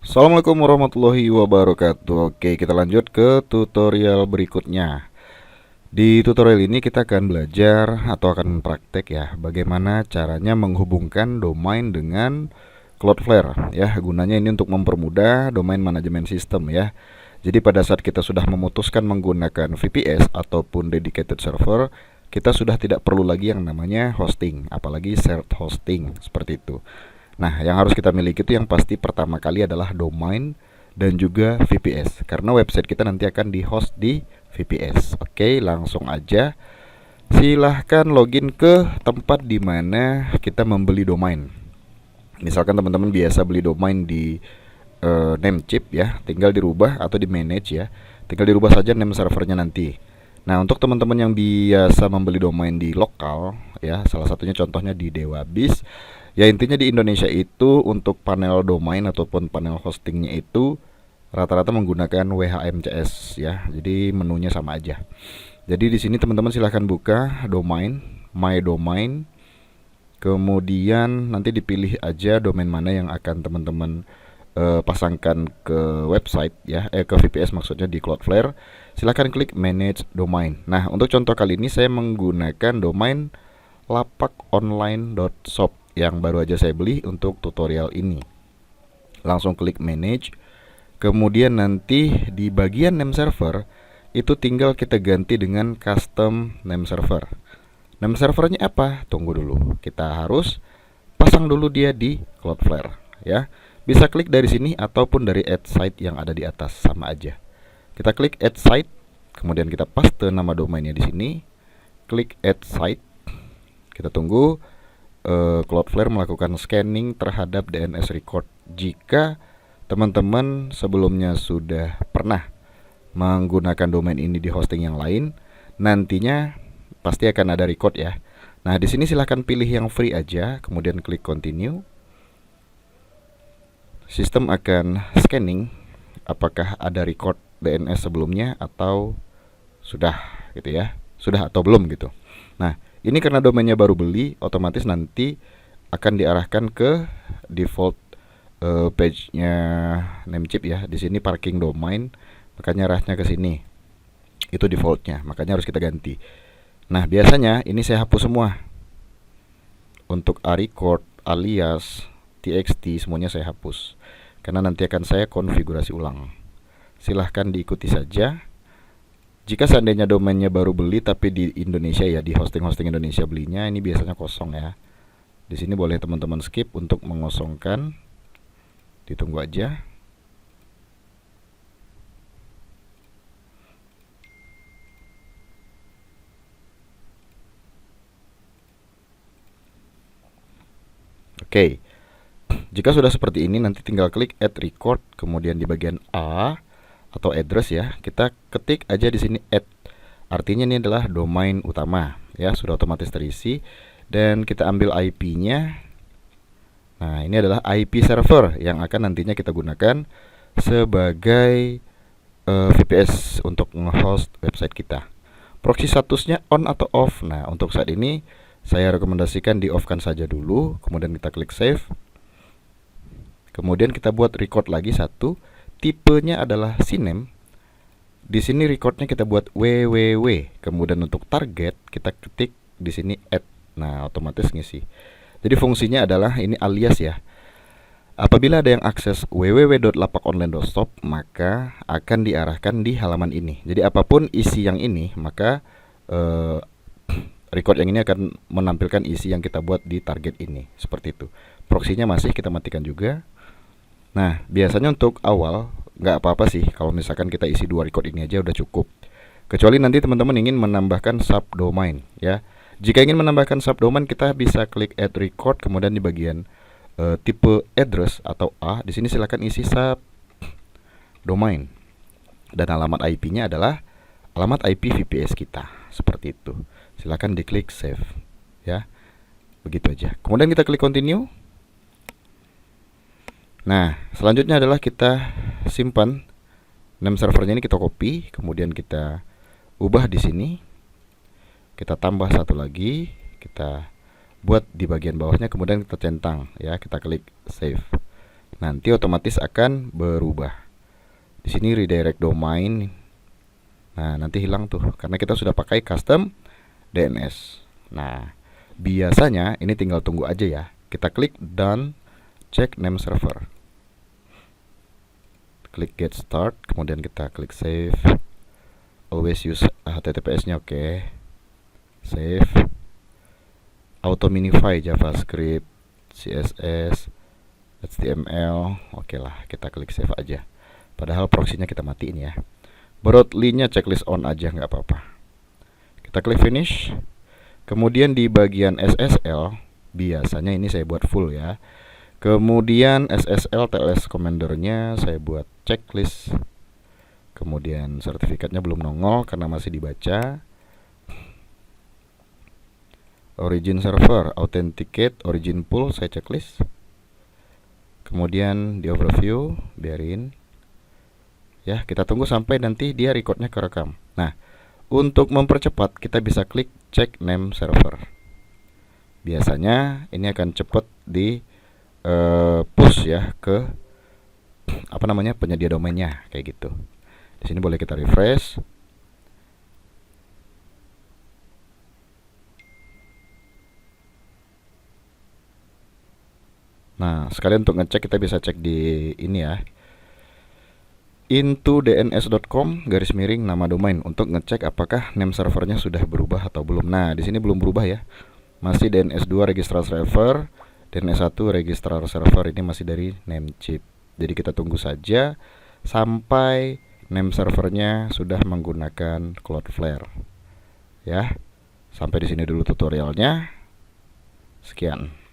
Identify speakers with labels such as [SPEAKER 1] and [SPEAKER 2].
[SPEAKER 1] Assalamualaikum warahmatullahi wabarakatuh. Oke, kita lanjut ke tutorial berikutnya. Di tutorial ini kita akan belajar atau akan praktek ya, bagaimana caranya menghubungkan domain dengan Cloudflare ya. Gunanya ini untuk mempermudah domain manajemen sistem ya. Jadi pada saat kita sudah memutuskan menggunakan VPS ataupun dedicated server, kita sudah tidak perlu lagi yang namanya hosting, apalagi shared hosting seperti itu. Nah, yang harus kita miliki itu yang pasti pertama kali adalah domain dan juga VPS. Karena website kita nanti akan di-host di VPS. Oke, langsung aja. Silahkan login ke tempat di mana kita membeli domain. Misalkan teman-teman biasa beli domain di Namecheap ya, tinggal dirubah atau di manage ya. Tinggal dirubah saja name servernya nanti. Nah, untuk teman-teman yang biasa membeli domain di lokal ya, salah satunya contohnya di DewaBiz. Ya intinya di Indonesia itu untuk panel domain ataupun panel hostingnya itu rata-rata menggunakan WHMCS ya. Jadi menunya sama aja. Jadi di sini teman-teman silahkan buka domain, my domain. Kemudian nanti dipilih aja domain mana yang akan teman-teman pasangkan ke website ya, ke VPS maksudnya di Cloudflare. Silahkan klik manage domain. Nah, untuk contoh kali ini saya menggunakan domain lapakonline.shop yang baru aja saya beli untuk tutorial ini. Langsung klik manage. Kemudian nanti di bagian name server itu tinggal kita ganti dengan custom name server. Name servernya apa? Tunggu dulu. Kita harus pasang dulu dia di Cloudflare ya. Bisa klik dari sini ataupun dari add site yang ada di atas, sama aja. Kita klik add site, kemudian kita paste nama domainnya di sini. Klik add site. Kita tunggu Cloudflare melakukan scanning terhadap DNS record. Jika teman-teman sebelumnya sudah pernah menggunakan domain ini di hosting yang lain, nantinya pasti akan ada record ya. Nah, di sini silahkan pilih yang free aja, kemudian klik continue. Sistem akan scanning apakah ada record DNS sebelumnya atau sudah gitu ya. Sudah atau belum gitu. Nah, ini karena domainnya baru beli, otomatis nanti akan diarahkan ke default page-nya Namecheap ya. Di sini parking domain, makanya arahnya ke sini. Itu defaultnya, makanya harus kita ganti. Nah, biasanya ini saya hapus semua. Untuk record, alias, txt semuanya saya hapus. Karena nanti akan saya konfigurasi ulang. Silahkan diikuti saja. Jika seandainya domainnya baru beli tapi di Indonesia ya, di hosting-hosting Indonesia belinya, ini biasanya kosong ya. Di sini boleh teman-teman skip untuk mengosongkan. Ditunggu aja. Oke. Jika sudah seperti ini, nanti tinggal klik add record, kemudian di bagian A atau address ya, kita ketik aja di sini add. Artinya ini adalah domain utama ya, sudah otomatis terisi, dan kita ambil IP-nya. Nah, ini adalah IP server yang akan nantinya kita gunakan sebagai VPS untuk nge-host website kita. Proxy statusnya on atau off. Nah, untuk saat ini saya rekomendasikan di off kan saja dulu, kemudian kita klik save. Kemudian kita buat record lagi satu, tipenya adalah CNAME. Di sini recordnya kita buat www. Kemudian untuk target kita ketik di sini add. Nah, otomatis ngisi. Jadi fungsinya adalah ini alias ya. Apabila ada yang akses www.lapakonline.shop, maka akan diarahkan di halaman ini. Jadi apapun isi yang ini, maka record yang ini akan menampilkan isi yang kita buat di target ini. Seperti itu. Proxy-nya masih kita matikan juga. Nah, biasanya untuk awal nggak apa-apa sih kalau misalkan kita isi 2 record ini aja udah cukup. Kecuali nanti teman-teman ingin menambahkan subdomain ya. Jika ingin menambahkan subdomain, kita bisa klik add record, kemudian di bagian tipe address atau A, di sini silakan isi subdomain. Dan alamat IP-nya adalah alamat IP VPS kita. Seperti itu. Silakan diklik save ya. Begitu aja. Kemudian kita klik continue. Nah, selanjutnya adalah kita simpan name servernya ini, kita copy, kemudian kita ubah di sini. Kita tambah satu lagi, kita buat di bagian bawahnya, kemudian kita centang ya, kita klik save. nanti otomatis akan berubah. Di sini redirect domain. Nah, nanti hilang tuh karena kita sudah pakai custom DNS. Nah, biasanya ini tinggal tunggu aja ya. Kita klik done, check name server. Klik get start, kemudian kita klik save. Always use HTTPS-nya, oke. Save. Auto minify JavaScript, CSS, HTML. Oke lah, kita klik save aja. Padahal proxy-nya kita matiin ya. Broadly-nya checklist on aja, nggak apa-apa. Kita klik finish. Kemudian di bagian SSL, biasanya ini saya buat full ya. Kemudian SSL TLS Commander-nya saya buat checklist. Kemudian sertifikatnya belum nongol karena masih dibaca. Origin server, authenticate, origin pool saya checklist. Kemudian di overview, biarin. Ya, kita tunggu sampai nanti dia recordnya kerekam. Nah, untuk mempercepat kita bisa klik check name server. Biasanya ini akan cepat di push ya ke penyedia domainnya kayak gitu. Di sini boleh kita refresh. Nah, sekalian untuk ngecek kita bisa cek di ini ya. intodns.com /nama domain untuk ngecek apakah name servernya sudah berubah atau belum. Nah, di sini belum berubah ya. Masih DNS2 registrar server, DNS1 registrar server, ini masih dari Namecheap. Jadi kita tunggu saja sampai name servernya sudah menggunakan Cloudflare. Ya. Sampai di sini dulu tutorialnya. Sekian.